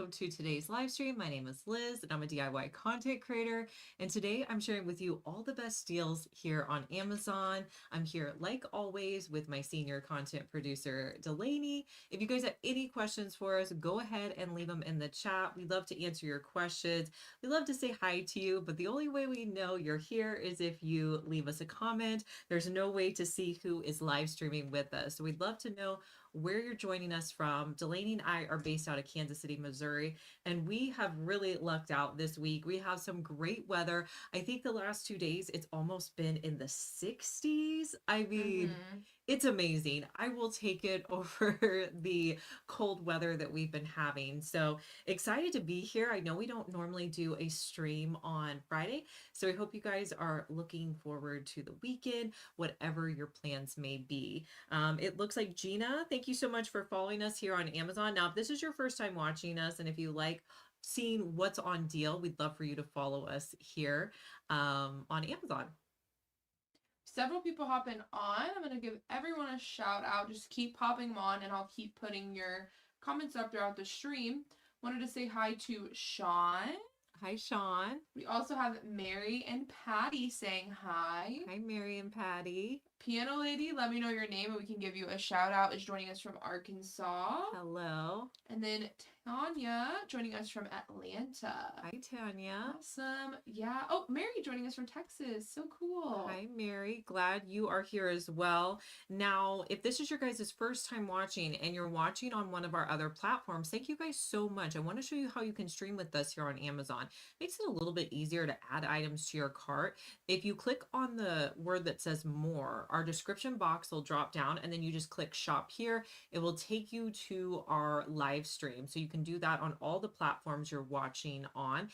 welcome to today's live stream. My name is Liz and I'm a DIY content creator. And today I'm sharing with you all the best deals here on Amazon. I'm here like always with my senior content producer, Delaney. If you guys have any questions for us, go ahead and leave them in the chat. We love to answer your questions. We love to say hi to you, but the only way we know you're here is if you leave us a comment. There's no way to see who is live streaming with us. So we'd love to know where you're joining us from. Delaney and I are based out of Kansas City, Missouri, and we have really lucked out this week. We have some great weather. I think the last 2 days it's almost been in the 60s. I mean, it's amazing. I will take it over the cold weather that we've been having. So excited to be here. I know we don't normally do a stream on Friday, so I hope you guys are looking forward to the weekend, whatever your plans may be. It looks like Gina, thank you so much for following us here on Amazon. Now, if this is your first time watching us and if you like seeing what's on deal, we'd love for you to follow us here on Amazon. Several people hopping on. I'm going to give everyone a shout out. Just keep popping them on and I'll keep putting your comments up throughout the stream. Wanted to say hi to Sean. Hi, Sean. We also have Mary and Patty saying hi. Hi, Mary and Patty. Piano Lady, let me know your name and we can give you a shout out, is joining us from Arkansas. Hello. And then Tanya joining us from Atlanta. Hi, Tanya. Awesome. Yeah. Oh, Mary joining us from Texas. So cool. Hi, Mary. Glad you are here as well. Now, if this is your guys' first time watching and you're watching on one of our other platforms, thank you guys so much. I want to show you how you can stream with us here on Amazon. Makes it a little bit easier to add items to your cart. If you click on the word that says more, our description box will drop down and then you just click shop here. It will take you to our live stream. So you can do that on all the platforms you're watching on. And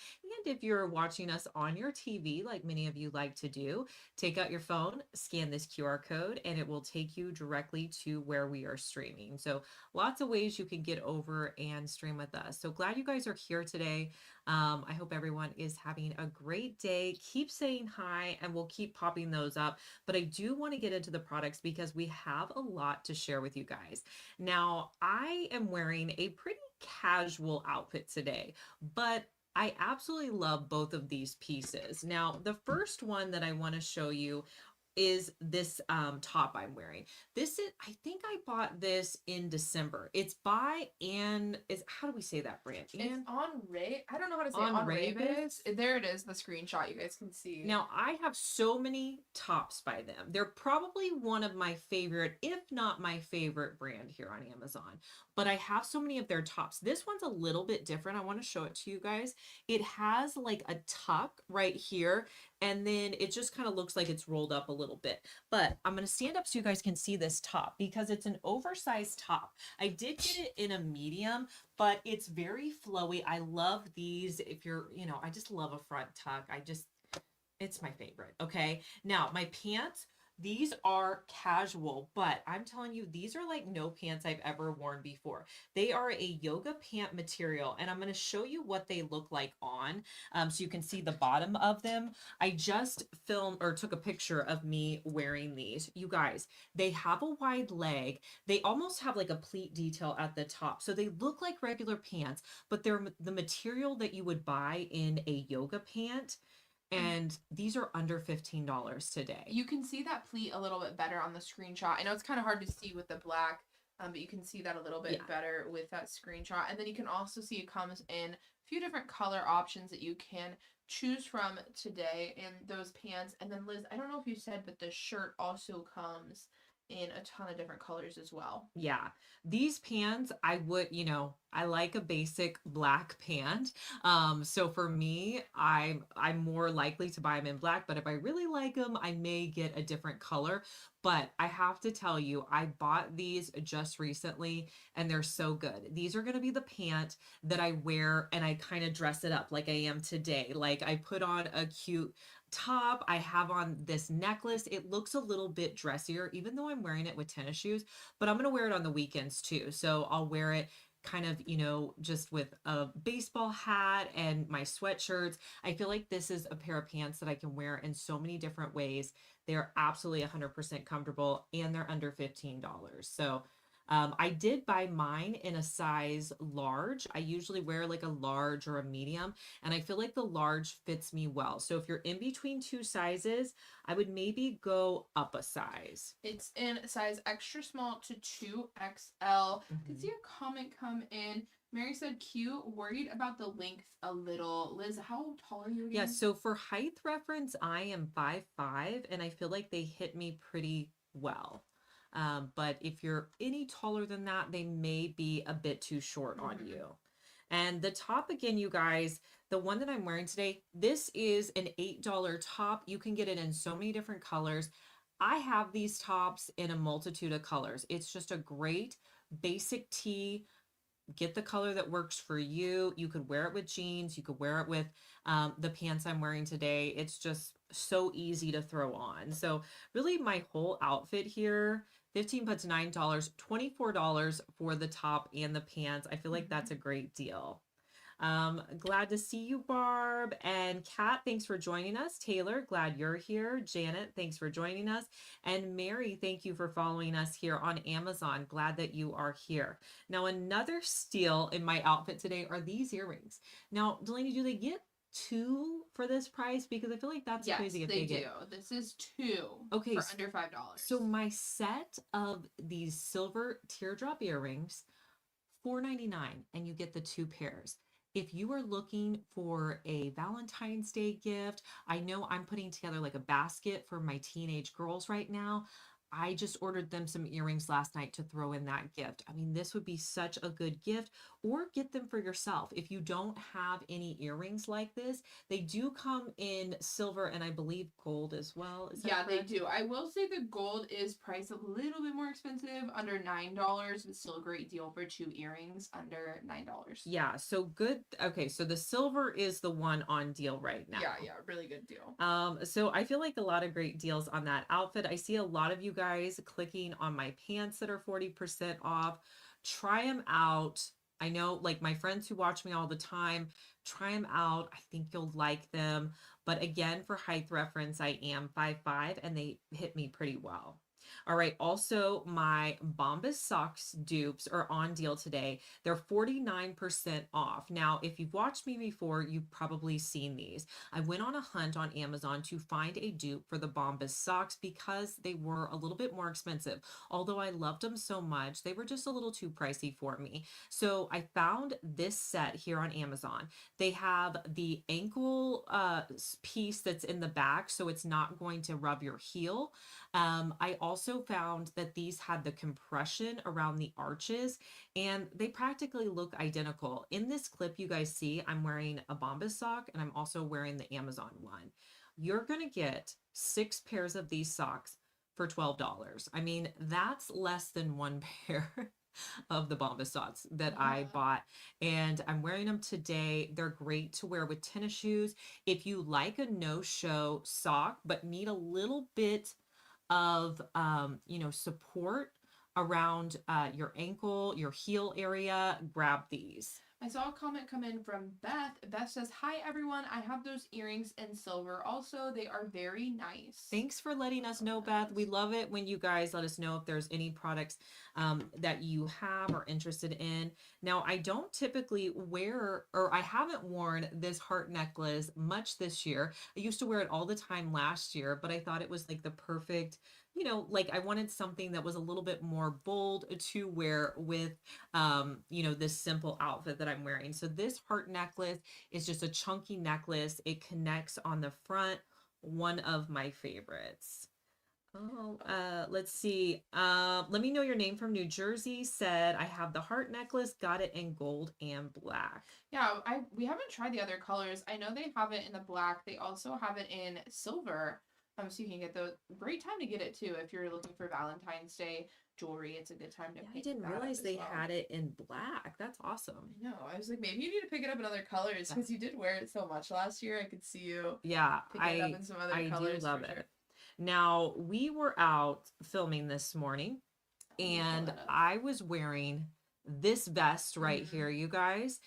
if you're watching us on your TV, like many of you like to do, take out your phone, scan this QR code, and it will take you directly to where we are streaming. So lots of ways you can get over and stream with us. So glad you guys are here today. I hope everyone is having a great day. Keep saying hi and we'll keep popping those up. But I do want to get into the products because we have a lot to share with you guys. Now, I am wearing a pretty casual outfit today, but I absolutely love both of these pieces. Now, the first one that I want to show you is this top I'm wearing. This is, I think I bought this in December. It's by Anne, how do we say that brand? It's on Ray. I don't know how to say on it. On Ravis. There it is, the screenshot you guys can see. Now, I have so many tops by them. They're probably one of my favorite, if not my favorite brand here on Amazon. But I have so many of their tops. This one's a little bit different. I want to show it to you guys. It has like a tuck right here, and then it just kind of looks like it's rolled up a little bit. But I'm going to stand up so you guys can see this top because it's an oversized top. I did get it in a medium, but it's very flowy. I love these. If you're, I just love a front tuck. It's my favorite. Okay. Now my pants, these are casual, but I'm telling you, these are like no pants I've ever worn before. They are a yoga pant material, and I'm going to show you what they look like on, so you can see the bottom of them. I just filmed or took a picture of me wearing these. You guys, they have a wide leg. They almost have like a pleat detail at the top. So they look like regular pants, but they're the material that you would buy in a yoga pant. And these are under $15 today. You can see that pleat a little bit better on the screenshot. I know it's kind of hard to see with the black, but you can see that a little bit better with that screenshot. And then you can also see it comes in a few different color options that you can choose from today in those pants. And then Liz, I don't know if you said, but the shirt also comes in a ton of different colors as well. Yeah, these pants, I would, I like a basic black pant. So for me, I'm more likely to buy them in black, but if I really like them, I may get a different color. But I have to tell you, I bought these just recently and they're so good. These are going to be the pant that I wear and I kind of dress it up like I am today. Like I put on a cute top, I have on this necklace. It looks a little bit dressier, even though I'm wearing it with tennis shoes, but I'm going to wear it on the weekends too. So I'll wear it kind of, just with a baseball hat and my sweatshirts. I feel like this is a pair of pants that I can wear in so many different ways. They're absolutely 100% comfortable and they're under $15. So I did buy mine in a size large. I usually wear like a large or a medium, and I feel like the large fits me well. So if you're in between two sizes, I would maybe go up a size. It's in size extra small to 2XL. Did see Mhm. a comment come in. Mary said, cute, worried about the length a little. Liz, how tall are you Yeah, again? so for height reference, I am 5'5", and I feel like they hit me pretty well. But if you're any taller than that, they may be a bit too short on Mm-hmm. you. And the top again, you guys, the one that I'm wearing today, this is an $8 top. You can get it in so many different colors. I have these tops in a multitude of colors. It's just a great basic tee. Get the color that works for you. You could wear it with jeans. You could wear it with the pants I'm wearing today. It's just so easy to throw on. So really my whole outfit here, 15 bucks, $9, $24 for the top and the pants. I feel like Mm-hmm. that's a great deal. Glad to see you, Barb. And Kat, thanks for joining us. Taylor, glad you're here. Janet, thanks for joining us. And Mary, thank you for following us here on Amazon. Glad that you are here. Now, another steal in my outfit today are these earrings. Now, Delaney, do they get two for this price? Because I feel like that's Yes, crazy if they they do. get. This is two Okay, for under so $5. my set of these silver teardrop earrings, 4.99, and you get the two pairs. If you are looking for a Valentine's Day gift, I know I'm putting together like a basket for my teenage girls right now. I just ordered them some earrings last night to throw in that gift. I mean, this would be such a good gift, or get them for yourself. If you don't have any earrings like this, they do come in silver and I believe gold as well. Is that Yeah, they correct? do. I will say the gold is priced a little bit more expensive, under $9, but still a great deal for two earrings under $9. Yeah, so good. Okay, so the silver is the one on deal right Yeah, now. yeah, really good deal. So I feel like a lot of great deals on that outfit. I see a lot of you guys clicking on my pants that are 40% off. Try them out. I know like my friends who watch me all the time, try them out. I think you'll like them. But again, for height reference, I am 5'5", and they hit me pretty well. All right. Also, my Bombas socks dupes are on deal today. They're 49% off. Now, if you've watched me before, you've probably seen these. I went on a hunt on Amazon to find a dupe for the Bombas socks because they were a little bit more expensive. Although I loved them so much, they were just a little too pricey for me. So I found this set here on Amazon. They have the ankle piece that's in the back, so it's not going to rub your heel. I also found that these had the compression around the arches, and they practically look identical. In this clip you guys see, I'm wearing a Bombas sock and I'm also wearing the Amazon one. You're going to get 6 pairs of these socks for $12. I mean, that's less than one pair of the Bombas socks that I Yeah. bought, and I'm wearing them today. They're great to wear with tennis shoes. If you like a no-show sock but need a little bit of support around your ankle, your heel area, grab these. I saw a comment come in from Beth. Beth says, "Hi everyone, I have those earrings in silver. Also, they are very nice." Thanks for letting us Oh, know, Beth. We nice. love it when you guys let us know if there's any products that you have or interested in. Now, I don't typically wear, or I haven't worn this heart necklace much this year. I used to wear it all the time last year, but I thought it was like the perfect, like I wanted something that was a little bit more bold to wear with, this simple outfit that I'm wearing. So this heart necklace is just a chunky necklace. It connects on the front, one of my favorites. Oh, let's see. Let me know your name from New Jersey. Said I have the heart necklace, got it in gold and black. Yeah, I we haven't tried the other colors. I know they have it in the black. They also have it in silver. So you can get the great time to get it too if you're looking for Valentine's Day jewelry. It's a good time to Yeah, I pick didn't that up realize as they well. had it in black. That's awesome. I know. I was like, maybe you need to pick it up in other colors Yeah, because you did wear it so much last year. I could see you yeah, picking it up I in some other I do colors love for sure. it. Now, we were out filming this morning Let me pull and that up. I was wearing this vest right Mm-hmm. here, you guys.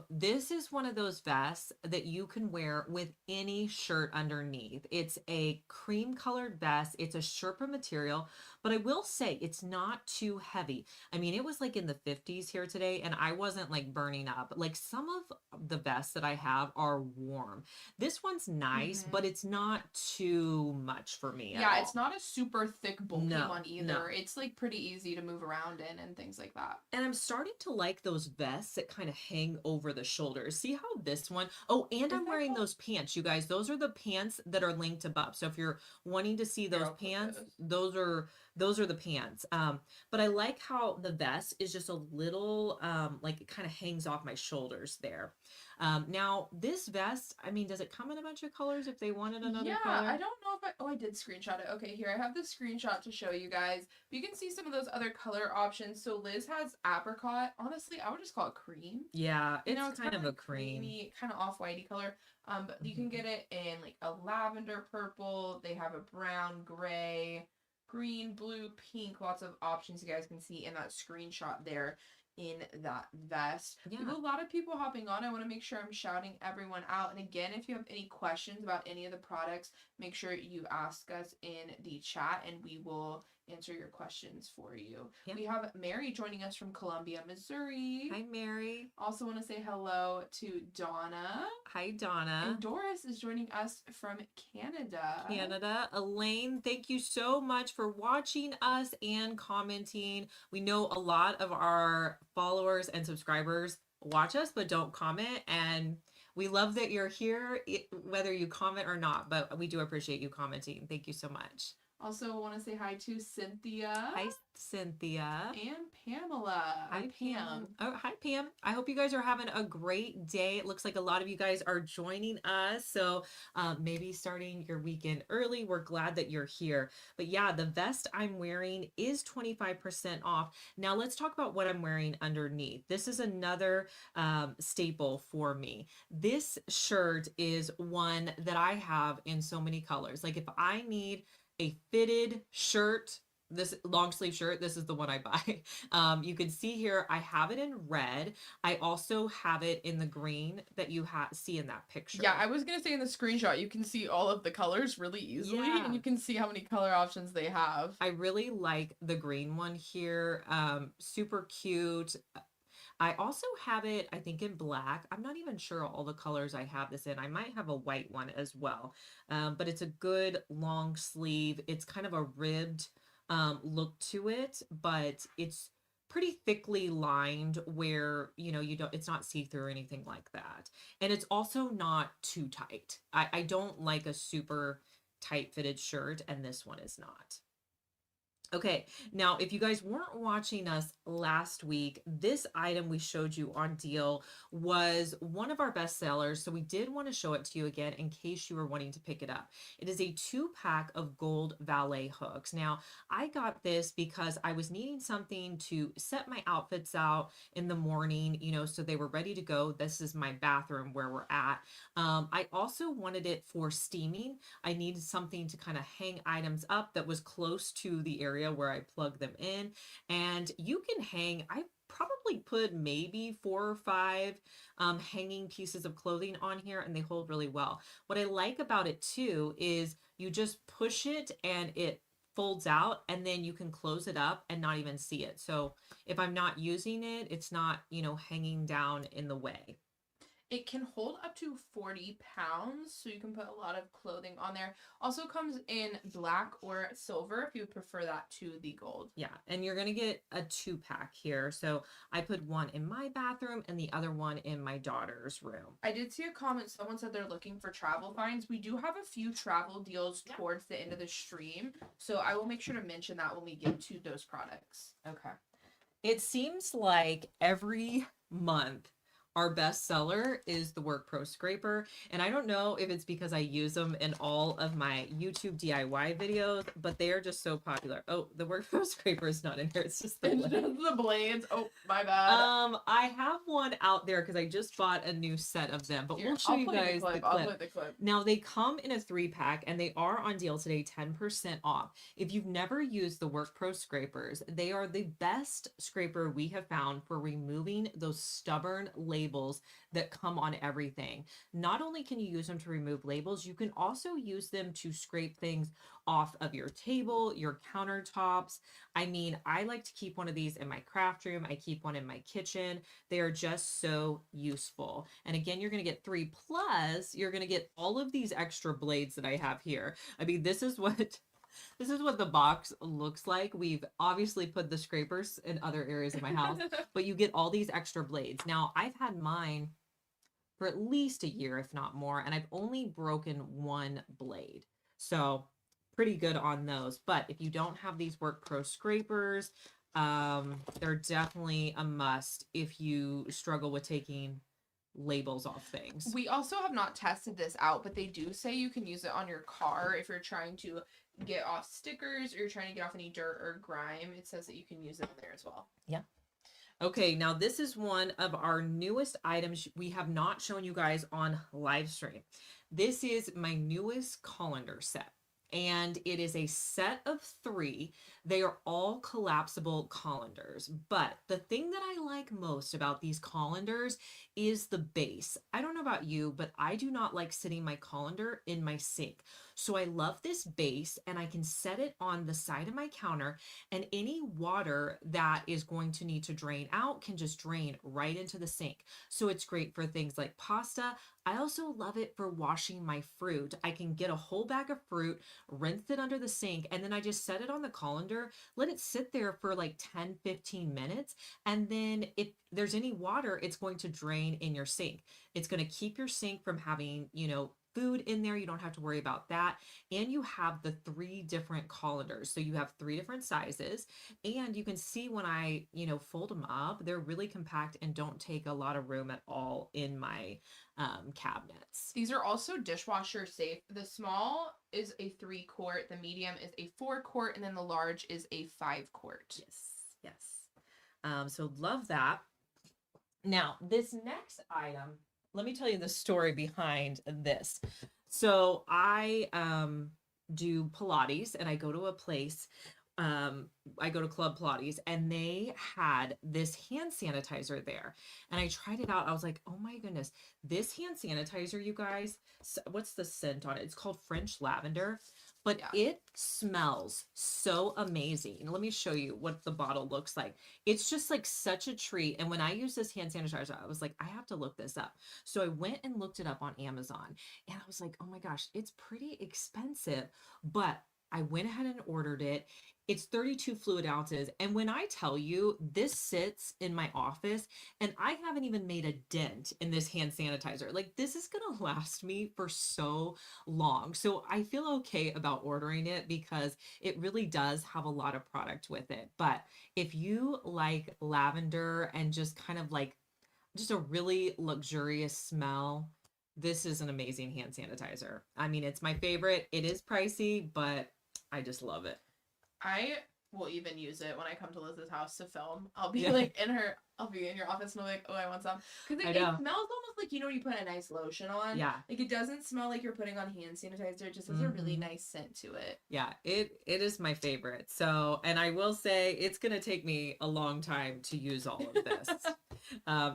This is one of those vests that you can wear with any shirt underneath. It's a cream colored vest. It's a Sherpa material, but I will say it's not too heavy. I mean, it was like in the 50s here today, and I wasn't like burning up. Like some of the vests that I have are warm. This one's nice, Mm-hmm. but it's not too much for me at Yeah, it's all. not a super thick, bulky No, one either. no. It's like pretty easy to move around in and things like that. And I'm starting to like those vests that kind of hang over the shoulders. See how this one, oh, and Is I'm that wearing called? those pants, you guys. Those are the pants that are linked above. So if you're wanting to see Here, those I'll put pants, those. those are the pants. But I like how the vest is just a little like it kind of hangs off my shoulders there. Now this vest, I mean, does it come in a bunch of colors if they wanted another Yeah, I color? don't know if I. Oh, I did screenshot it. Okay, here I have the screenshot to show you guys. But you can see some of those other color options. So Liz has apricot. Honestly, I would just call it cream. Yeah, You know, it's it's kind kind of of a like cream. creamy, kind of off-whitey color. But you can Mhm. get it in like a lavender purple. They have a brown, gray, green, blue, pink. Lots of options you guys can see in that screenshot there in that vest. We Yeah. have a lot of people hopping on. I want to make sure I'm shouting everyone out. And again, if you have any questions about any of the products, make sure you ask us in the chat and we will answer your questions for you. Yeah. We have Mary joining us from Columbia, Missouri. Hi, Mary. Also want to say hello to Donna. Hi, Donna. And Doris is joining us from Canada. Canada. Elaine, thank you so much for watching us and commenting. We know a lot of our followers and subscribers watch us but don't comment, and we love that you're here whether you comment or not, but we do appreciate you commenting. Thank you so much. Also want to say hi to Cynthia Hi, Cynthia. and Pamela. Hi, Hi, Pam. Pam. Oh, hi, Pam. I hope you guys are having a great day. It looks like a lot of you guys are joining us. So maybe starting your weekend early. We're glad that you're here. But yeah, the vest I'm wearing is 25% off. Now let's talk about what I'm wearing underneath. This is another staple for me. This shirt is one that I have in so many colors. Like if I need a fitted shirt, this long sleeve shirt, this is the one I buy. You can see here I have it in red. I also have it in the green that you see in that picture. Yeah, I was gonna say in the screenshot you can see all of the colors really easily, Yeah. and you can see how many color options they have. I really like the green one here. Super cute. I also have it, I think, in black. I'm not even sure all the colors I have this in. I might have a white one as well. But it's a good long sleeve. It's kind of a ribbed look to it, but it's pretty thickly lined where, you don't, it's not see-through or anything like that. And it's also not too tight. I don't like a super tight fitted shirt, and this one is not. Okay, now if you guys weren't watching us last week, this item we showed you on deal was one of our best sellers. So we did want to show it to you again in case you were wanting to pick it up. It is a 2-pack of gold valet hooks. Now, I got this because I was needing something to set my outfits out in the morning, so they were ready to go. This is my bathroom where we're at. I also wanted it for steaming. I needed something to kind of hang items up that was close to the area where I plug them in. And you can hang, I probably put maybe 4 or 5 hanging pieces of clothing on here, and they hold really well. What I like about it too is you just push it and it folds out, and then you can close it up and not even see it. So if I'm not using it, it's not, hanging down in the way. It can hold up to 40 pounds, so you can put a lot of clothing on there. Also comes in black or silver if you prefer that to the gold. Yeah, and you're going to get a 2-pack here. So I put one in my bathroom and the other one in my daughter's room. I did see a comment. Someone said they're looking for travel finds. We do have a few travel deals towards the end of the stream, so I will make sure to mention that when we get to those products. Okay. It seems like every month Our best seller is the Work Pro Scraper. And I don't know if it's because I use them in all of my YouTube DIY videos, but they are just so popular. Oh, the Work Pro Scraper is not in here. It's just the It's blade. just the blades. Oh, my bad. I have one out there because I just bought a new set of them, but Here, we'll show I'll you play the guys the clip. I'll play clip. the clip. Now they come in a 3-pack and they are on deal today, 10% off. If you've never used the Work Pro scrapers, they are the best scraper we have found for removing those stubborn labels that come on everything. Not only can you use them to remove labels, you can also use them to scrape things off of your table, your countertops. I mean, I like to keep one of these in my craft room. I keep one in my kitchen. They are just so useful. And again, you're going to get 3 plus you're going to get all of these extra blades that I have here. I mean, this is what this is what the box looks like. We've obviously put the scrapers in other areas of my house, but you get all these extra blades. Now, I've had mine for at least a year, if not more, and I've only broken 1 blade. So pretty good on those. But if you don't have these Work Pro scrapers, they're definitely a must if you struggle with taking labels off things. We also have not tested this out, but they do say you can use it on your car if you're trying to get off stickers or you're trying to get off any dirt or grime. It says that you can use it there as well. Yeah. Okay, now this is one of our newest items we have not shown you guys on live stream. This is my newest colander set, and it is a set of 3. They are all collapsible colanders, but the thing that I like most about these colanders is the base. I don't know about you, but I do not like sitting my colander in my sink. So I love this base, and I can set it on the side of my counter, and any water that is going to need to drain out can just drain right into the sink. So it's great for things like pasta. I also love it for washing my fruit. I can get a whole bag of fruit, rinse it under the sink, and then I just set it on the colander, let it sit there for like 10-15 minutes, and then if there's any water, it's going to drain in your sink. It's going to keep your sink from having, food in there. You don't have to worry about that. And you have the 3 different colanders. So you have 3 different sizes, and you can see when I, fold them up, they're really compact and don't take a lot of room at all in my cabinets. These are also dishwasher safe. The small is a 3-quart, the medium is a 4-quart, and then the large is a 5-quart. Yes. So love that. Now, this next item, let me tell you the story behind this. So I do Pilates, and I go to a place. I go to Club Pilates, and they had this hand sanitizer there, and I tried it out. I was like, oh my goodness, this hand sanitizer, you guys, what's the scent on it? It's called French lavender, but it smells so amazing. Let me show you what the bottle looks like. It's just like such a treat. And when I use this hand sanitizer, I was like, I have to look this up. So I went and looked it up on Amazon, and I was like, oh my gosh, it's pretty expensive, but I went ahead and ordered it. It's 32 fluid ounces. And when I tell you, this sits in my office, and I haven't even made a dent in this hand sanitizer. Like, this is going to last me for so long. So I feel okay about ordering it because it really does have a lot of product with it. But if you like lavender and just kind of like just a really luxurious smell, this is an amazing hand sanitizer. I mean, it's my favorite. It is pricey, but I just love it. I will even use it when I come to Liz's house to film. I'll be like I'll be in your office and I'll be like, oh, I want some. Because it smells almost like, when you put a nice lotion on. Yeah. Like, it doesn't smell like you're putting on hand sanitizer. It just has a really nice scent to it. Yeah, it is my favorite. So, and I will say it's going to take me a long time to use all of this.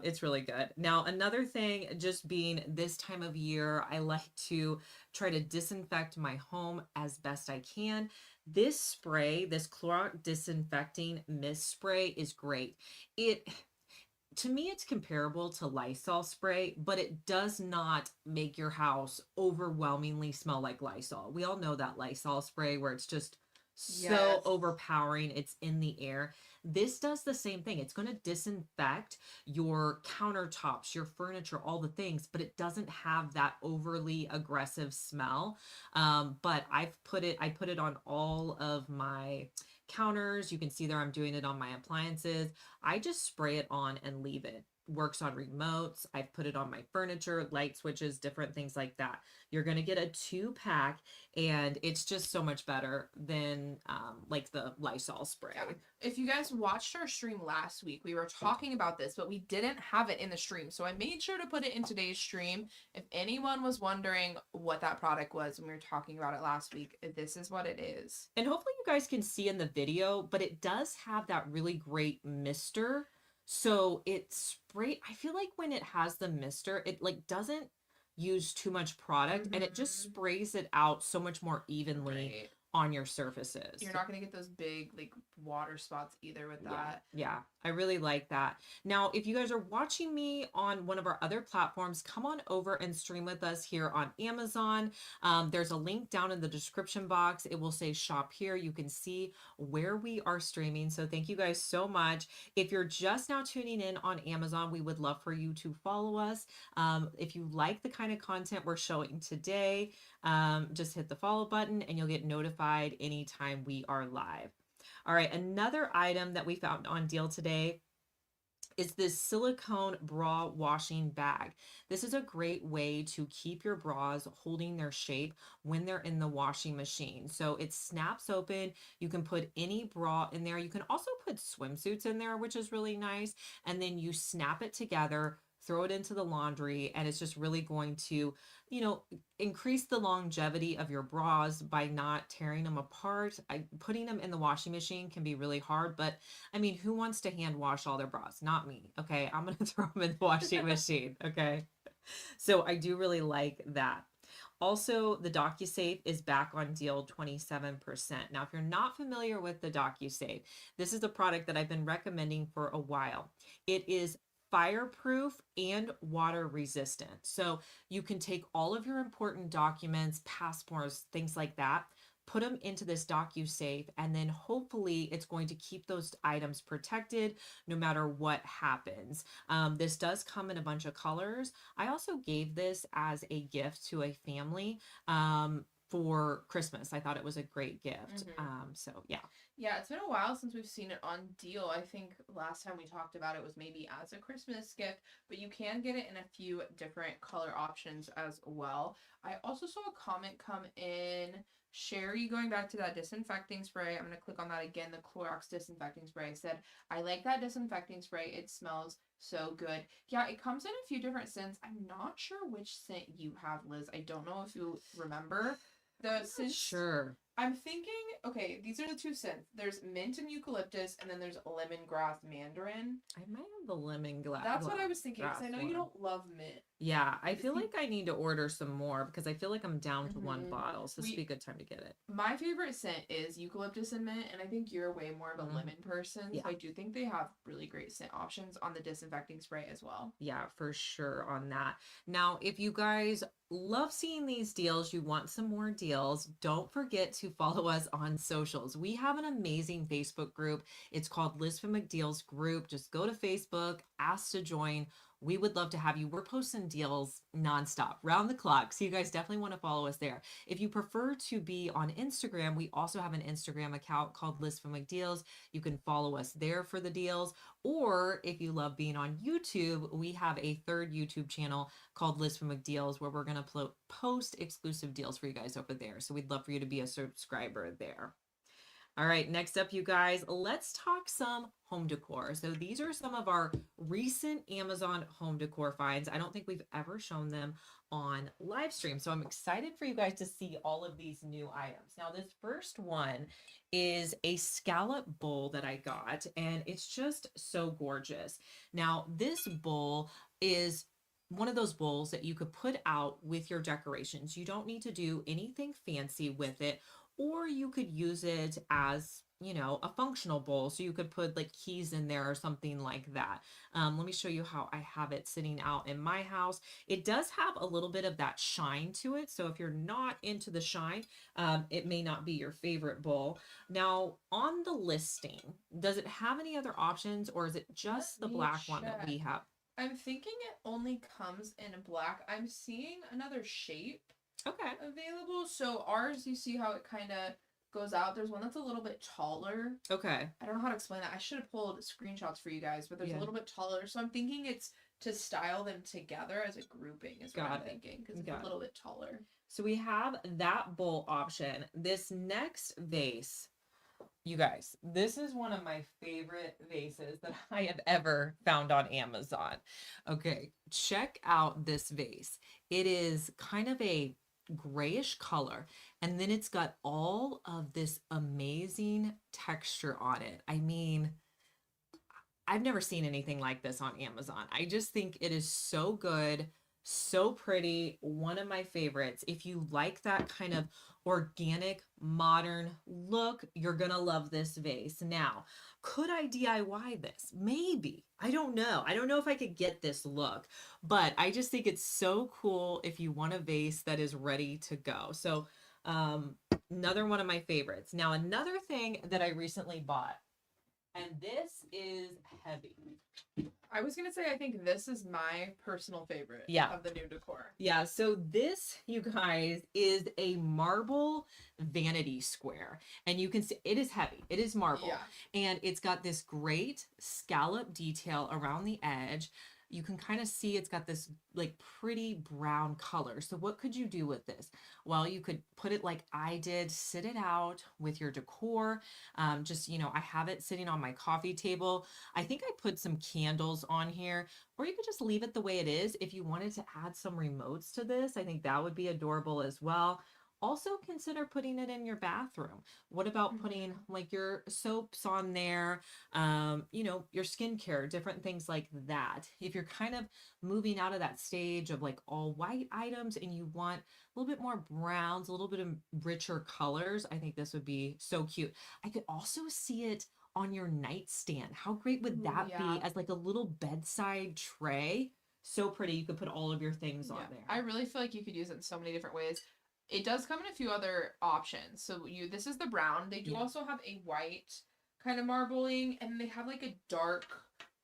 It's really good. Now, another thing, just being this time of year, I like to try to disinfect my home as best I can. This spray, this Clorox disinfecting mist spray is great. To me, it's comparable to Lysol spray, but it does not make your house overwhelmingly smell like Lysol. We all know that Lysol spray where it's just so overpowering. It's in the air. This does the same thing. It's going to disinfect your countertops, your furniture, all the things, but it doesn't have that overly aggressive smell. But I put it on all of my counters. You can see there I'm doing it on my appliances. I just spray it on and leave it. works on remotes. I've put it on my furniture, light switches, different things like that. You're going to get a 2-pack, and it's just so much better than like the Lysol spray. Yeah. If you guys watched our stream last week, we were talking about this, but we didn't have it in the stream. So I made sure to put it in today's stream. If anyone was wondering what that product was when we were talking about it last week, this is what it is. And hopefully you guys can see in the video, but it does have that really great mister. So it spray, I feel like when it has the mister, it like doesn't use too much product, and it just sprays it out so much more evenly on your surfaces. You're not going to get those big like water spots either with that. Yeah, I really like that. Now, if you guys are watching me on one of our other platforms, come on over and stream with us here on Amazon. There's a link down in the description box. It will say shop here. You can see where we are streaming. So thank you guys so much. If you're just now tuning in on Amazon, we would love for you to follow us. If you like the kind of content we're showing today, just hit the follow button and you'll get notified anytime we are live. All right, another item that we found on deal today is this silicone bra washing bag. This is a great way to keep your bras holding their shape when they're in the washing machine. So it snaps open. You can put any bra in there. You can also put swimsuits in there, which is really nice. And then you snap it together, throw it into the laundry, and it's just really going to, you know, increase the longevity of your bras by not tearing them apart. Putting them in the washing machine can be really hard, but I mean, who wants to hand wash all their bras? Not me. Okay. I'm going to throw them in the washing machine. Okay. So I do really like that. Also, the DocuSafe is back on deal 27%. Now, if you're not familiar with the DocuSafe, this is a product that I've been recommending for a while. It is fireproof and water resistant. So you can take all of your important documents, passports, things like that, put them into this DocuSafe, and then hopefully it's going to keep those items protected no matter what happens. This does come in a bunch of colors. I also gave this as a gift to a family for Christmas. I thought it was a great gift. So yeah. Yeah, it's been a while since we've seen it on deal. I think last time we talked about it was maybe as a Christmas gift, but you can get it in a few different color options as well. I also saw a comment come in. Sherry, going back to that disinfecting spray, I'm going to click on that again, the Clorox disinfecting spray, said, I like that disinfecting spray. It smells so good. Yeah, it comes in a few different scents. I'm not sure which scent you have, Liz. I don't know if you remember. The scent. Sure. I'm thinking, okay, these are the two scents. There's mint and eucalyptus, and then there's lemongrass mandarin. I might have the lemongrass. That's what I was thinking, because I know you don't love mint. Yeah, I feel like I need to order some more because I feel like I'm down to one bottle. So this would be a good time to get it. My favorite scent is eucalyptus and mint, and I think you're way more of a lemon person. Yeah. So I do think they have really great scent options on the disinfecting spray as well. Yeah, for sure on that. Now, if you guys love seeing these deals, you want some more deals, don't forget to follow us on socials. We have an amazing Facebook group. It's called Liz from McDeal's Group. Just go to Facebook, ask to join. We would love to have you. We're posting deals nonstop, round the clock. So you guys definitely want to follow us there. If you prefer to be on Instagram, we also have an Instagram account called Liz from McDeal's. You can follow us there for the deals. Or if you love being on YouTube, we have a third YouTube channel called Liz from McDeal's where we're going to post exclusive deals for you guys over there. So we'd love for you to be a subscriber there. All right, next up, you guys, let's talk some home decor. So these are some of our recent Amazon home decor finds. I don't think we've ever shown them on live stream. So I'm excited for you guys to see all of these new items. Now, this first one is a scallop bowl that I got, and it's just so gorgeous. Now, this bowl is one of those bowls that you could put out with your decorations. You don't need to do anything fancy with it, or you could use it as, you know, a functional bowl. So you could put like keys in there or something like that. Let me show you how I have it sitting out in my house. It does have a little bit of that shine to it. So if you're not into the shine, it may not be your favorite bowl. Now, on the listing, does it have any other options, or is it just the black one that we have? I'm thinking it only comes in black. I'm seeing another shape available. So ours, you see how it kind of goes out. There's one that's a little bit taller. Okay. I don't know how to explain that. I should have pulled screenshots for you guys, but there's a Yeah. little bit taller. So I'm thinking it's to style them together as a grouping is what I'm Got it. thinking, because it's Got a it. little bit taller. So we have that bowl option. This next vase, you guys, this is one of my favorite vases that I have ever found on Amazon. Okay, check out this vase. It is kind of a grayish color, and then it's got all of this amazing texture on it. I mean, I've never seen anything like this on Amazon. I just think it is so good, so pretty, one of my favorites. If you like that kind of organic, modern look, you're going to love this vase. Now, could I DIY this? Maybe. I don't know. I don't know if I could get this look, but I just think it's so cool if you want a vase that is ready to go. So, another one of my favorites. Now, another thing that I recently bought, and this is heavy. I was gonna say I think this is my personal favorite of the new decor. Yeah, so this, you guys, is a marble vanity square. And you can see it is heavy. It is marble. Yeah. And it's got this great scallop detail around the edge. You can kind of see it's got this like pretty brown color. So what could you do with this? Well, you could put it like I did, sit it out with your decor. Just, you know, I have it sitting on my coffee table. I think I put some candles on here, or you could just leave it the way it is. If you wanted to add some remotes to this, I think that would be adorable as well. Also consider putting it in your bathroom. What about putting like your soaps on there, you know, your skincare, different things like that. If you're kind of moving out of that stage of like all white items and you want a little bit more browns, a little bit of richer colors, I think this would be so cute. I could also see it on your nightstand. How great would that be as like a little bedside tray? So pretty. You could put all of your things on there. I really feel like you could use it in so many different ways. It does come in a few other options. So this is the brown. They do also have a white kind of marbling, and they have like a dark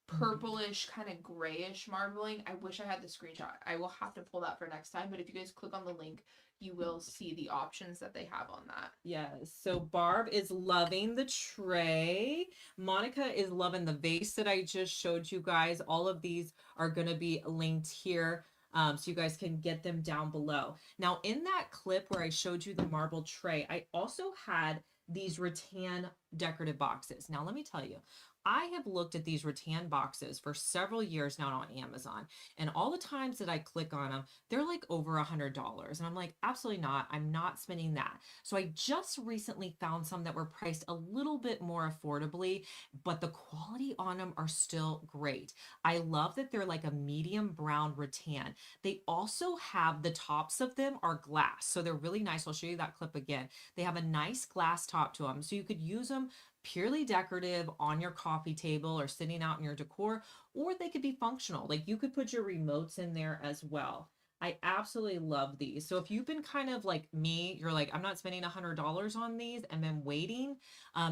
purplish kind of grayish marbling. I wish I had the screenshot. I will have to pull that for next time, but if you guys click on the link, you will see the options that they have on that. Yes. So Barb is loving the tray. Monica is loving the vase that I just showed you guys. All of these are going to be linked here. So you guys can get them down below. Now, in that clip where I showed you the marble tray, I also had these rattan decorative boxes. Now, let me tell you, I have looked at these rattan boxes for several years now on Amazon, and all the times that I click on them, they're like over $100. And I'm like, absolutely not. I'm not spending that. So I just recently found some that were priced a little bit more affordably, but the quality on them are still great. I love that they're like a medium brown rattan. They also have the tops of them are glass. So they're really nice. I'll show you that clip again. They have a nice glass top to them. So you could use them purely decorative on your coffee table or sitting out in your decor, or they could be functional. Like you could put your remotes in there as well. I absolutely love these. So if you've been kind of like me, you're like, I'm not spending $100 on these and then waiting,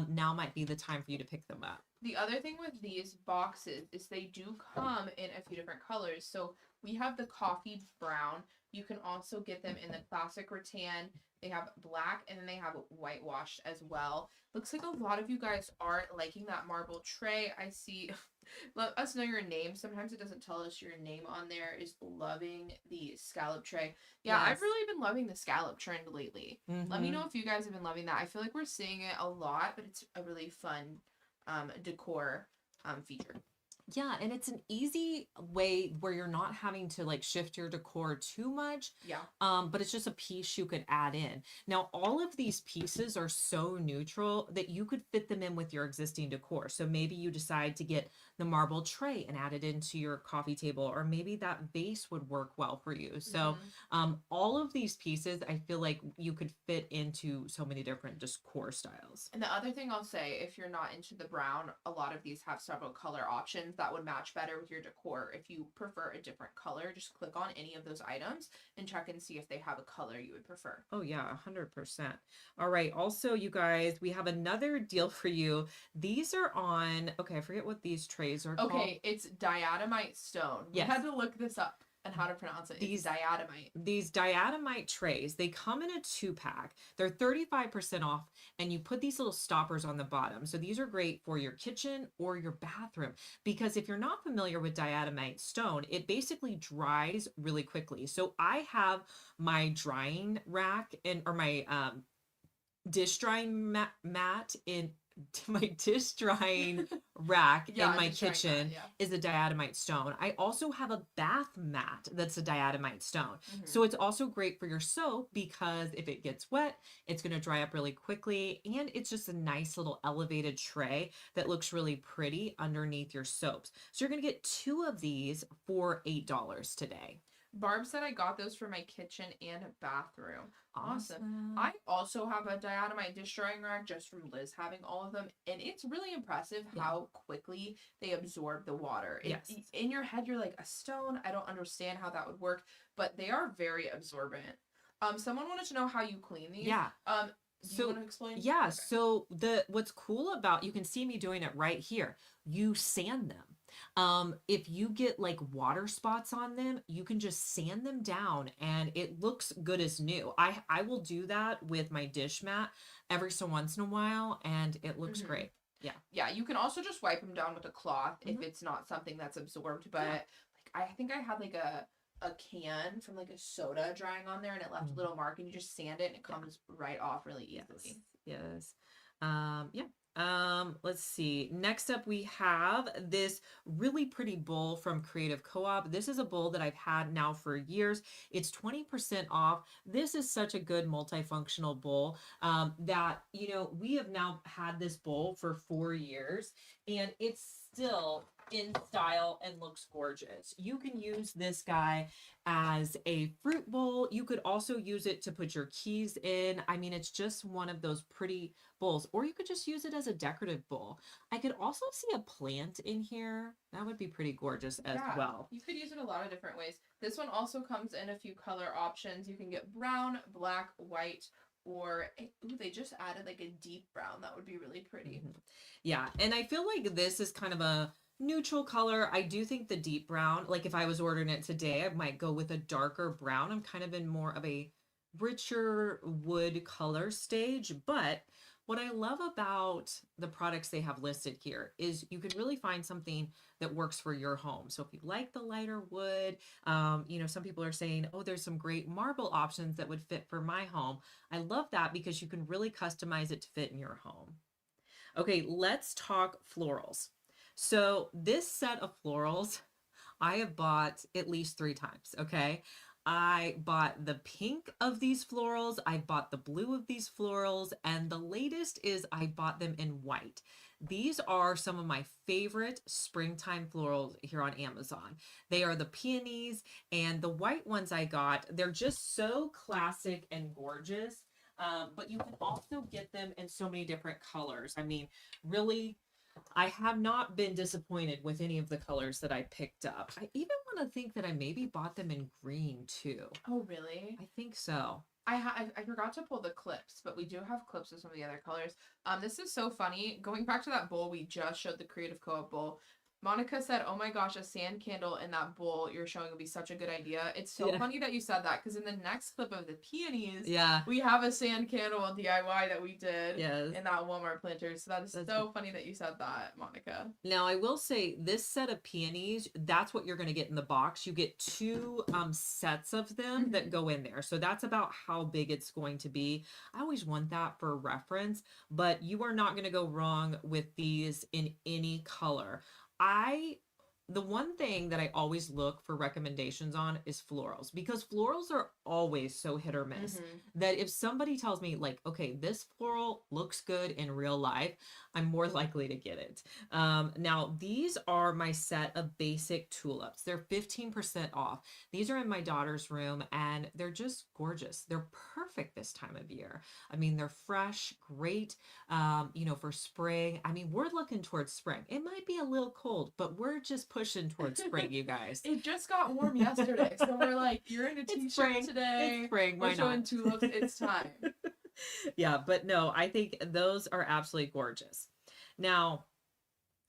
now might be the time for you to pick them up. The other thing with these boxes is they do come in a few different colors. So we have the coffee brown. You can also get them in the classic rattan. They have black, and then they have whitewashed as well. Looks like a lot of you guys are liking that marble tray. I see. Let us know your name. Sometimes it doesn't tell us your name on there. Is loving the scallop tray. Yeah, yes. I've really been loving the scallop trend lately. Let me know if you guys have been loving that. I feel like we're seeing it a lot, but it's a really fun decor feature. Yeah, and it's an easy way where you're not having to like shift your decor too much. Yeah. But it's just a piece you could add in. Now, all of these pieces are so neutral that you could fit them in with your existing decor. So maybe you decide to get the marble tray and add it into your coffee table, or maybe that vase would work well for you. So all of these pieces, I feel like you could fit into so many different decor styles. And the other thing I'll say, if you're not into the brown, a lot of these have several color options that would match better with your decor. If you prefer a different color, just click on any of those items and check and see if they have a color you would prefer. Oh yeah, 100%. All right. Also, you guys, we have another deal for you. These are on, okay, I forget what these trays are called. Okay, it's diatomite stone. Yes. We had to look this up. and how to pronounce it. It's These diatomite. these diatomite trays, they come in a 2-pack. They're 35% off, and you put these little stoppers on the bottom. So these are great for your kitchen or your bathroom, because if you're not familiar with diatomite stone, it basically dries really quickly. So I have my drying rack and or my dish drying mat in my dish drying rack in Yeah, my just trying that. kitchen Yeah. is a diatomite stone. I also have a bath mat that's a diatomite stone. Hmm. So it's also great for your soap because if it gets wet, it's going to dry up really quickly. And it's just a nice little elevated tray that looks really pretty underneath your soaps. So you're going to get 2 of these for $8 today. Barb said I got those for my kitchen and bathroom. Awesome. Awesome. I also have a diatomite dish drying rack just from Liz having all of them, and it's really impressive Yeah. how quickly they absorb the water. Yes. In your head, you're like, a stone? I don't understand how that would work, but they are very absorbent. Someone wanted to know how you clean these. Yeah. Do you want to explain? Yeah, Okay. so what's cool about, you can see me doing it right here. You sand them. If you get like water spots on them, you can just sand them down and it looks good as new. I will do that with my dish mat every so once in a while and it looks Hmm. great. Yeah. Yeah, you can also just wipe them down with a cloth if Mhm. it's not something that's absorbed. But Yeah. like, I think I had like a can from like a soda drying on there, and it left a Mhm. little mark, and you just sand it, and it Yeah. comes right off really Yes. easily. Yes. Yeah. Let's see. Next up, we have this really pretty bowl from Creative Co-op. This is a bowl that I've had now for years. It's 20% off. This is such a good multifunctional bowl that, we have now had this bowl for 4 years and it's still in style and looks gorgeous. You can use this guy as a fruit bowl. You could also use it to put your keys in. I mean, it's just one of those pretty bowls, or you could just use it as a decorative bowl. I could also see a plant in here. That would be pretty gorgeous as Yeah, well. you could use it a lot of different ways. This one also comes in a few color options. You can get brown, black, white, or ooh, they just added like a deep brown. That would be really pretty. Mhm. Yeah, and I feel like this is kind of a neutral color. I do think the deep brown, like if I was ordering it today, I might go with a darker brown. I'm kind of in more of a richer wood color stage, but what I love about the products they have listed here is you can really find something that works for your home. So if you like the lighter wood, some people are saying, oh, there's some great marble options that would fit for my home. I love that because you can really customize it to fit in your home. Okay, let's talk florals. So this set of florals I have bought at least 3 times. Okay. I bought the pink of these florals. I bought the blue of these florals. And the latest is I bought them in white. These are some of my favorite springtime florals here on Amazon. They are the peonies, and the white ones I got, they're just so classic and gorgeous. But you can also get them in so many different colors. I mean, really, I have not been disappointed with any of the colors that I picked up. I even want to think that I maybe bought them in green too. Oh, really? I think so. I forgot to pull the clips, but we do have clips of some of the other colors. This is so funny. Going back to that bowl we just showed, the Creative Co-op bowl. Monica said, "Oh my gosh, a sand candle in that bowl you're showing would be such a good idea." It's so Yeah. funny that you said that because in the next clip of the peonies, Yeah. we have a sand candle DIY that we did Yes. in that Walmart planter. So that is That's so funny that you said that, Monica. Now, I will say this set of peonies, that's what you're going to get in the box. You get 2 sets of them that go in there. So that's about how big it's going to be. I always want that for reference, but you are not going to go wrong with these in any color. The one thing that I always look for recommendations on is florals, because florals are always so hit or miss that if somebody tells me like, okay, this floral looks good in real life, I'm more likely to get it. Now these are my set of basic tulips. They're 15% off. These are in my daughter's room and they're just gorgeous. They're perfect this time of year. I mean, they're fresh, great, for spring. I mean, we're looking towards spring. It might be a little cold, but we're just pushing towards spring, you guys. It just got warm yesterday, so we're like, you're in a t-shirt today. It's spring. Why we're showing not? tulips. It's time. Yeah, but no, I think those are absolutely gorgeous. Now,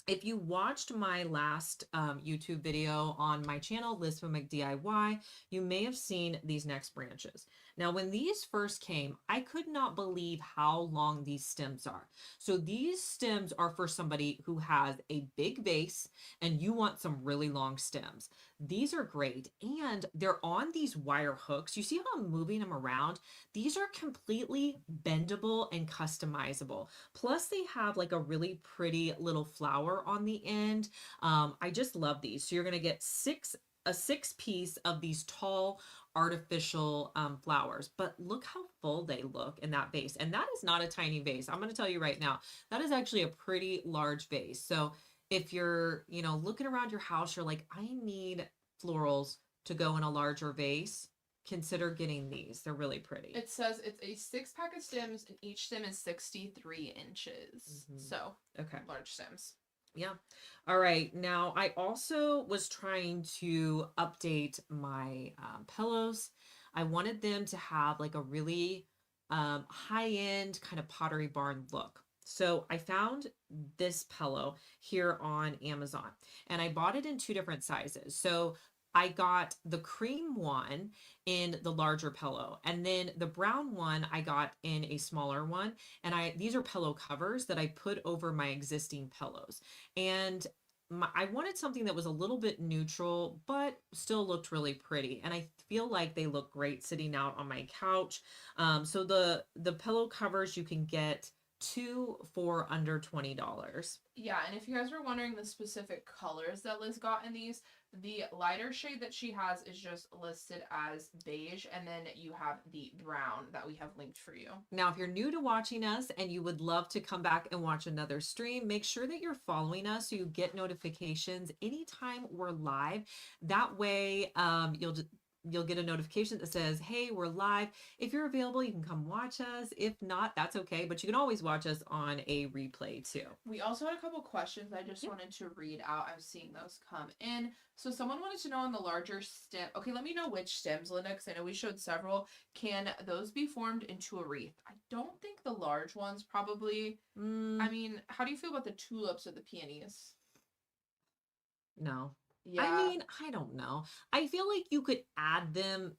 if you watched my last YouTube video on my channel, Lisbon McDIY, you may have seen these next branches. Now, when these first came, I could not believe how long these stems are. So these stems are for somebody who has a big vase and you want some really long stems. These are great, and they're on these wire hooks. You see how I'm moving them around? These are completely bendable and customizable. Plus, they have like a really pretty little flower on the end. I just love these. So you're gonna get a six piece of these tall artificial flowers. But look how full they look in that vase. And that is not a tiny vase. I'm gonna tell you right now, that is actually a pretty large vase. So if you're, looking around your house, you're like, I need florals to go in a larger vase, consider getting these. They're really pretty. It says it's a 6-pack of stems, and each stem is 63 inches. So, Okay. large stems. Yeah. All right. Now, I also was trying to update my pillows. I wanted them to have like a really high-end kind of Pottery Barn look. So I found this pillow here on Amazon, and I bought it in two different sizes. So I got the cream one in the larger pillow, and then the brown one I got in a smaller one. And these are pillow covers that I put over my existing pillows. And I wanted something that was a little bit neutral, but still looked really pretty. And I feel like they look great sitting out on my couch. So the pillow covers you can get two for under $20. Yeah, and if you guys were wondering the specific colors that Liz got in these, the lighter shade that she has is just listed as beige, and then you have the brown that we have linked for you. Now, if you're new to watching us and you would love to come back and watch another stream, make sure that you're following us so you get notifications anytime we're live. That way, you'll get a notification that says, hey, we're live. If you're available, you can come watch us. If not, that's okay, but you can always watch us on a replay too. We also had a couple questions I just wanted to read out. I was seeing those come in. So someone wanted to know on the larger stem. Okay, let me know which stems, Linda, because I know we showed several. Can those be formed into a wreath? I don't think the large ones probably. I mean, how do you feel about the tulips or the peonies? No. Yeah. I mean, I don't know. I feel like you could add them,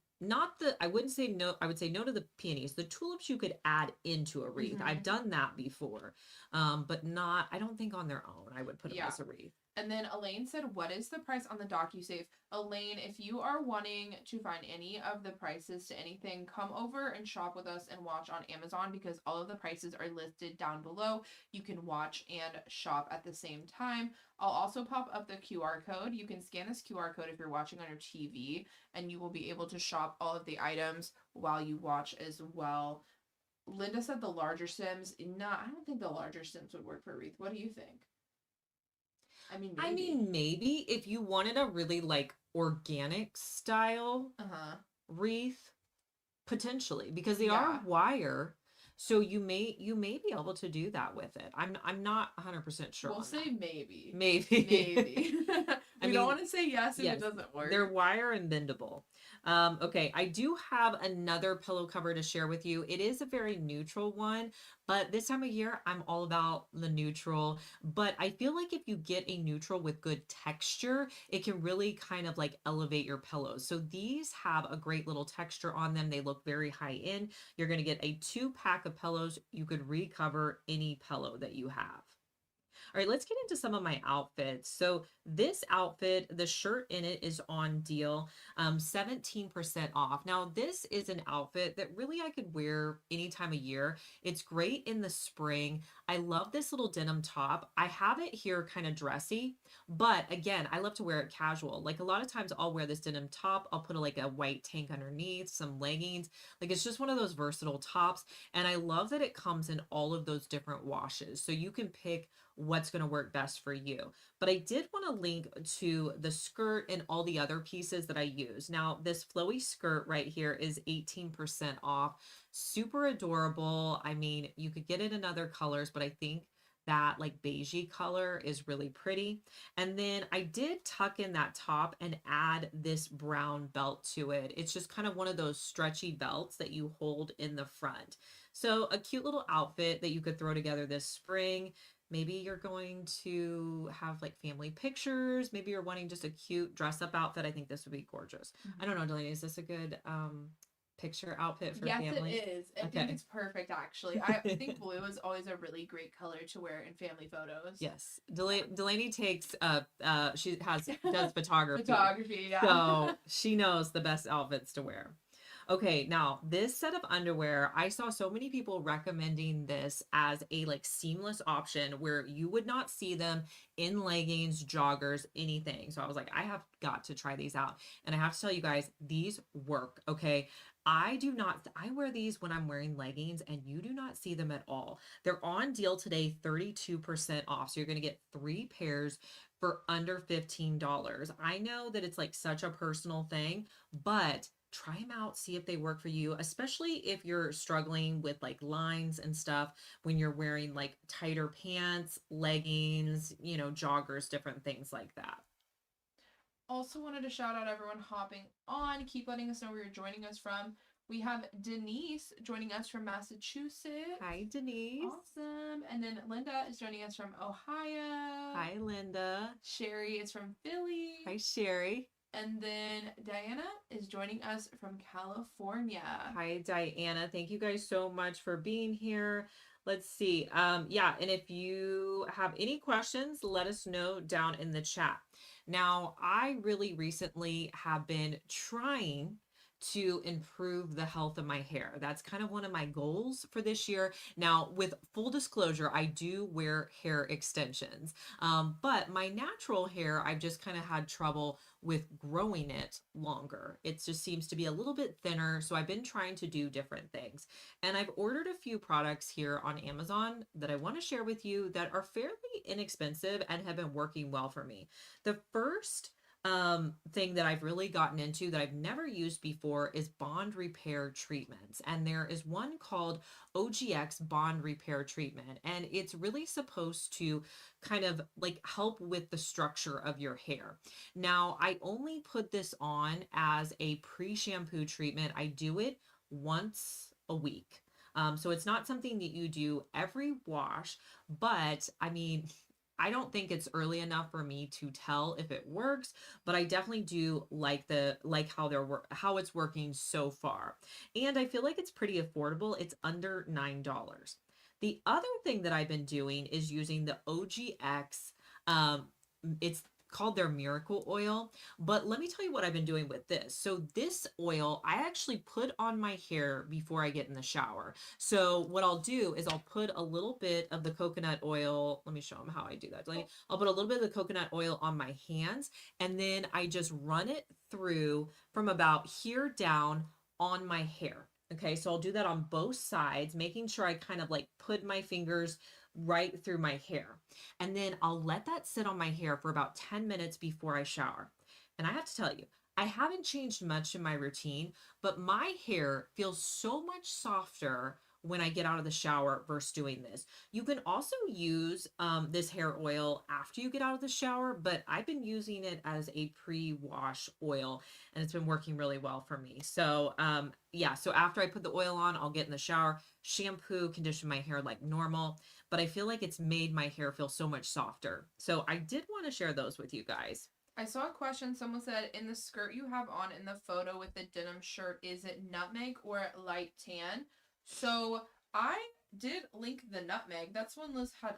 I wouldn't say no, I would say no to the peonies. The tulips you could add into a wreath. I've done that before. But I don't think on their own I would put them as a wreath. And then Elaine said, what is the price on the DocuSave? Elaine, if you are wanting to find any of the prices to anything, come over and shop with us and watch on Amazon, because all of the prices are listed down below. You can watch and shop at the same time. I'll also pop up the QR code. You can scan this QR code if you're watching on your TV, and you will be able to shop all of the items while you watch as well. Linda said the larger stems. No, I don't think the larger stems would work for a wreath. What do you think? I mean, maybe if you wanted a really like organic style wreath, potentially, because they are wire, so you may be able to do that with it. I'm not 100% sure. We'll say maybe. Maybe. We don't want to say yes if it doesn't work. They're wire and bendable. Okay, I do have another pillow cover to share with you. It is a very neutral one, but this time of year, I'm all about the neutral. But I feel like if you get a neutral with good texture, it can really kind of like elevate your pillows. So these have a great little texture on them. They look very high end. You're going to get a 2-pack of pillows. You could recover any pillow that you have. All right, let's get into some of my outfits. So this outfit, the shirt in it is on deal, 17% off. Now, this is an outfit that really I could wear any time of year. It's great in the spring. I love this little denim top. I have it here kind of dressy, but again, I love to wear it casual. Like a lot of times I'll wear this denim top. I'll put like a white tank underneath, some leggings. Like it's just one of those versatile tops. And I love that it comes in all of those different washes. So you can pick what's going to work best for you. But I did want to link to the skirt and all the other pieces that I use. Now, this flowy skirt right here is 18% off. Super adorable. I mean, you could get it in other colors, but I think that like beigey color is really pretty. And then I did tuck in that top and add this brown belt to it. It's just kind of one of those stretchy belts that you hold in the front. So a cute little outfit that you could throw together this spring. Maybe you're going to have like family pictures. Maybe you're wanting just a cute dress up outfit. I think this would be gorgeous. I Mhm. don't know, Delaney, is this a good picture outfit for Yes, it family? is. I think Okay. it's perfect, actually. I think blue is always a really great color to wear in family photos. Yes. Delaney takes she has does photography. Photography, yeah. So she knows the best outfits to wear. Okay, now this set of underwear, I saw so many people recommending this as a like seamless option where you would not see them in leggings, joggers, anything. So I was like, I have got to try these out. And I have to tell you guys, these work, okay? I do not, I wear these when I'm wearing leggings and you do not see them at all. They're on deal today, 32% off. So you're going to get 3 pairs for under $15. I know that it's like such a personal thing, but try them out, see if they work for you, especially if you're struggling with like lines and stuff when you're wearing like tighter pants, leggings, joggers, different things like that. Also wanted to shout out everyone hopping on. Keep letting us know where you're joining us from. We have Denise joining us from Massachusetts. Hi, Denise. Awesome. And then Linda is joining us from Ohio. Hi, Linda. Sherry is from Philly. Hi, Sherry. And then Diana is joining us from California. Hi, Diana. Thank you guys so much for being here. Let's see. Yeah, and if you have any questions, let us know down in the chat. Now, I really recently have been trying to improve the health of my hair. That's kind of one of my goals for this year. Now, with full disclosure, I do wear hair extensions, but my natural hair, I've just kind of had trouble with growing it longer. It just seems to be a little bit thinner. So I've been trying to do different things. And I've ordered a few products here on Amazon that I want to share with you that are fairly inexpensive and have been working well for me. The first thing that I've really gotten into that I've never used before is bond repair treatments. And there is one called OGX bond repair treatment. And it's really supposed to kind of like help with the structure of your hair. Now, I only put this on as a pre-shampoo treatment. I do it once a week. So it's not something that you do every wash, but I mean, I don't think it's early enough for me to tell if it works, but I definitely do like how it's working so far. And I feel like it's pretty affordable. It's under $9. The other thing that I've been doing is using the OGX. It's called their miracle oil, but let me tell you what I've been doing with this. So this oil I actually put on my hair before I get in the shower. So what I'll do is I'll put a little bit of the coconut oil. Let me show them how I do that. I'll put a little bit of the coconut oil on my hands, and then I just run it through from about here down on my hair. Okay, so I'll do that on both sides, making sure I kind of like put my fingers right through my hair. And then I'll let that sit on my hair for about 10 minutes before I shower. And I have to tell you, I haven't changed much in my routine, but my hair feels so much softer when I get out of the shower versus doing this. You can also use this hair oil after you get out of the shower, but I've been using it as a pre-wash oil and it's been working really well for me. So yeah, so after I put the oil on, I'll get in the shower, shampoo, condition my hair like normal, but I feel like it's made my hair feel so much softer. So I did want to share those with you guys. I saw a question. Someone said, in the skirt you have on in the photo with the denim shirt, is it nutmeg or light tan? So I did link the nutmeg. That's one Liz had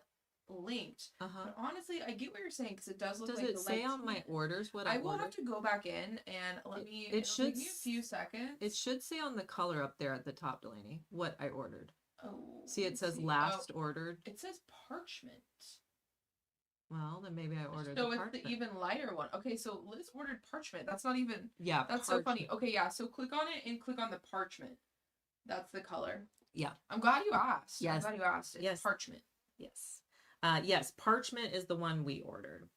linked. Uh-huh. But honestly, I get what you're saying because it does look Does like it the say light on my tan. orders what I I will ordered? have to go back in and let me. It It'll should take me a few seconds. It should say on the color up there at the top, Delaney, what I ordered. Oh, See, it let's says see. last Oh, ordered. it says parchment. Well, then maybe I ordered So the it's parchment. the even lighter one. Okay, so Liz ordered parchment. That's not even. Yeah, That's so funny. Okay, yeah. So click on it and click on the parchment. That's the color. Yeah. I'm glad you asked. Yes. I'm glad you asked. It's Yes. parchment. Yes. Yes, parchment is the one we ordered.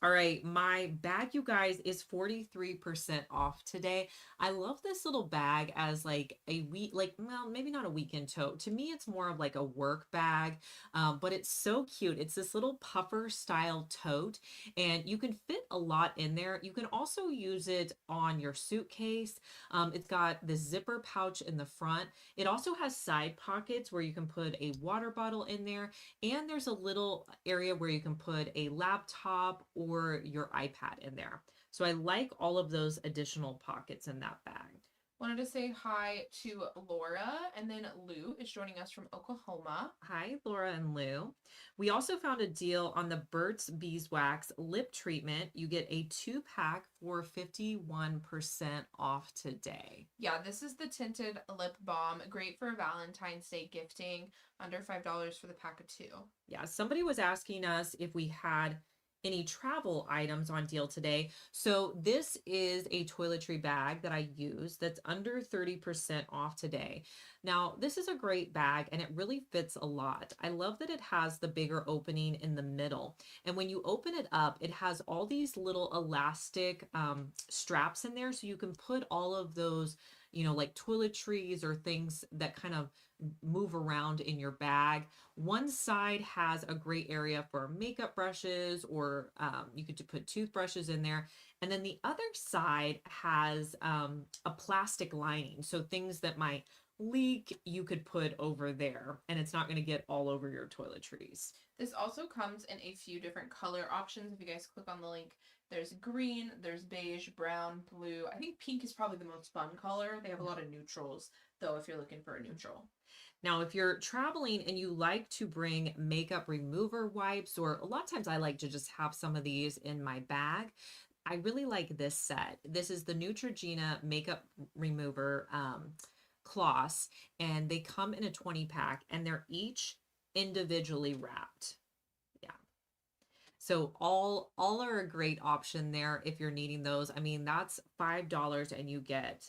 All right, my bag, you guys, is 43% off today. I love this little bag as like a week, like, well, maybe not a weekend tote. To me, it's more of like a work bag, but it's so cute. It's this little puffer style tote, and you can fit a lot in there. You can also use it on your suitcase. It's got the zipper pouch in the front. It also has side pockets where you can put a water bottle in there, and there's a little area where you can put a laptop or your iPad in there. So I like all of those additional pockets in that bag. Wanted to say hi to Laura, and then Lou is joining us from Oklahoma. Hi, Laura and Lou. We also found a deal on the Burt's Beeswax lip treatment. You get a 2-pack for 51% off today. Yeah, this is the tinted lip balm, great for Valentine's Day gifting, under $5 for the pack of two. Yeah, somebody was asking us if we had any travel items on deal today. So this is a toiletry bag that I use that's under 30% off today. Now, this is a great bag and it really fits a lot. I love that it has the bigger opening in the middle. And when you open it up, it has all these little elastic straps in there. So you can put all of those, like toiletries or things that kind of move around in your bag. One side has a great area for makeup brushes, or you could put toothbrushes in there. And then the other side has a plastic lining. So things that might leak, you could put over there and it's not going to get all over your toiletries. This also comes in a few different color options. If you guys click on the link, there's green, there's beige, brown, blue. I think pink is probably the most fun color. They have a lot of neutrals, though, if you're looking for a neutral. Now, if you're traveling and you like to bring makeup remover wipes, or a lot of times I like to just have some of these in my bag, I really like this set. This is the Neutrogena makeup remover cloths, and they come in a 20-pack and they're each individually wrapped. Yeah. So all are a great option there if you're needing those. I mean, that's $5 and you get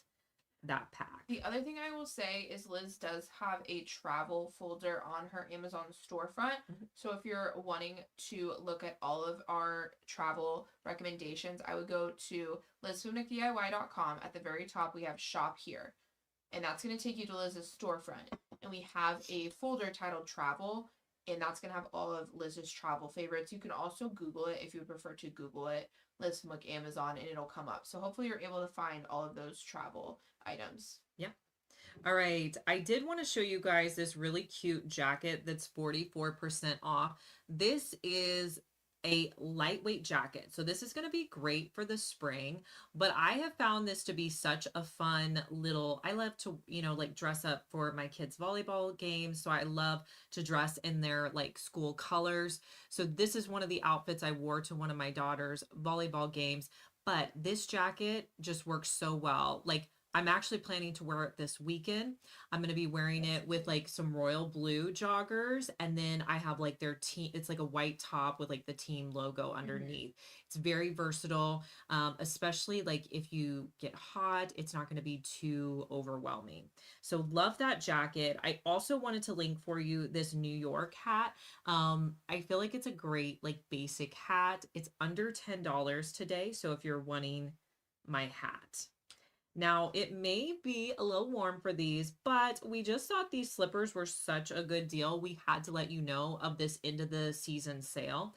that pack. The other thing I will say is Liz does have a travel folder on her Amazon storefront. So if you're wanting to look at all of our travel recommendations, I would go to lizfoodnickdiy.com. At the very top, we have shop here. And that's going to take you to Liz's storefront. And we have a folder titled travel. And that's going to have all of Liz's travel favorites. You can also Google it if you would prefer to Google it. Liz from Amazon, and it'll come up. So hopefully you're able to find all of those travel items. Yep. All right. I did want to show you guys this really cute jacket that's 44% off. This is a lightweight jacket. So this is going to be great for the spring, but I have found this to be such a fun little, I love to, like dress up for my kids' volleyball games. So I love to dress in their like school colors. So this is one of the outfits I wore to one of my daughter's volleyball games, but this jacket just works so well. Like, I'm actually planning to wear it this weekend. I'm going to be wearing it with like some royal blue joggers. And then I have like their team, it's like a white top with like the team logo underneath. It's very versatile, especially like if you get hot, it's not going to be too overwhelming. So love that jacket. I also wanted to link for you this New York hat. I feel like it's a great like basic hat. It's under $10 today. So if you're wanting my hat. Now, it may be a little warm for these, but we just thought these slippers were such a good deal. We had to let you know of this end of the season sale.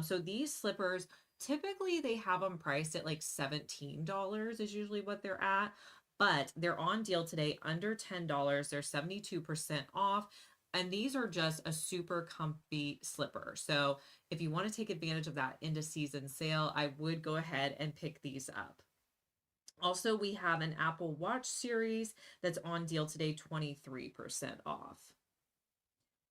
So these slippers, typically they have them priced at like $17 is usually what they're at, but they're on deal today under $10. They're 72% off. And these are just a super comfy slipper. So if you want to take advantage of that end of season sale, I would go ahead and pick these up. Also, we have an Apple Watch series that's on deal today, 23% off.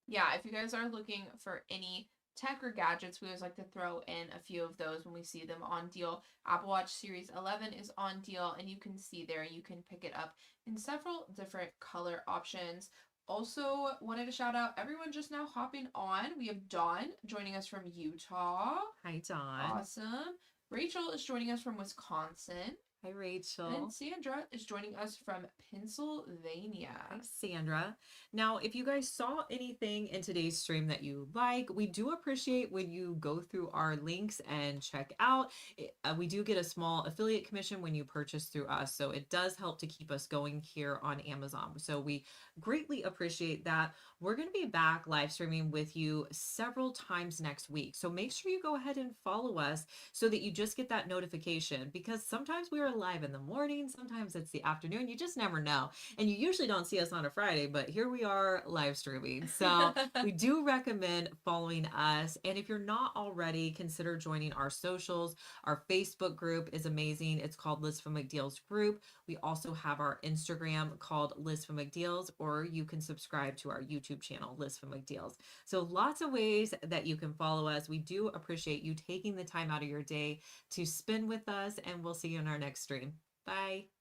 Yeah, if you guys are looking for any tech or gadgets, we always like to throw in a few of those when we see them on deal. Apple Watch Series 11 is on deal, and you can see there, you can pick it up in several different color options. Also, wanted to shout out everyone just now hopping on. We have Dawn joining us from Utah. Hi, Dawn. Awesome. Rachel is joining us from Wisconsin. Hi, And Rachel. Sandra is joining us from Hi, Pennsylvania. Sandra. Now, if you guys saw anything in today's stream that you like, we do appreciate when you go through our links and check out. We do get a small affiliate commission when you purchase through us, so it does help to keep us going here on Amazon. So we greatly appreciate that. We're going to be back live streaming with you several times next week. So make sure you go ahead and follow us so that you just get that notification, because sometimes we are live in the morning, sometimes it's the afternoon. You just never know. And you usually don't see us on a Friday, but here we are live streaming. So we do recommend following us. And if you're not already, consider joining our socials. Our Facebook group is amazing. It's called Liz from McDeal's Group. We also have our Instagram called Liz from McDeal's, or you can subscribe to our YouTube channel, Liz from McDeal's. So lots of ways that you can follow us. We do appreciate you taking the time out of your day to spend with us, and we'll see you in our next stream. Bye.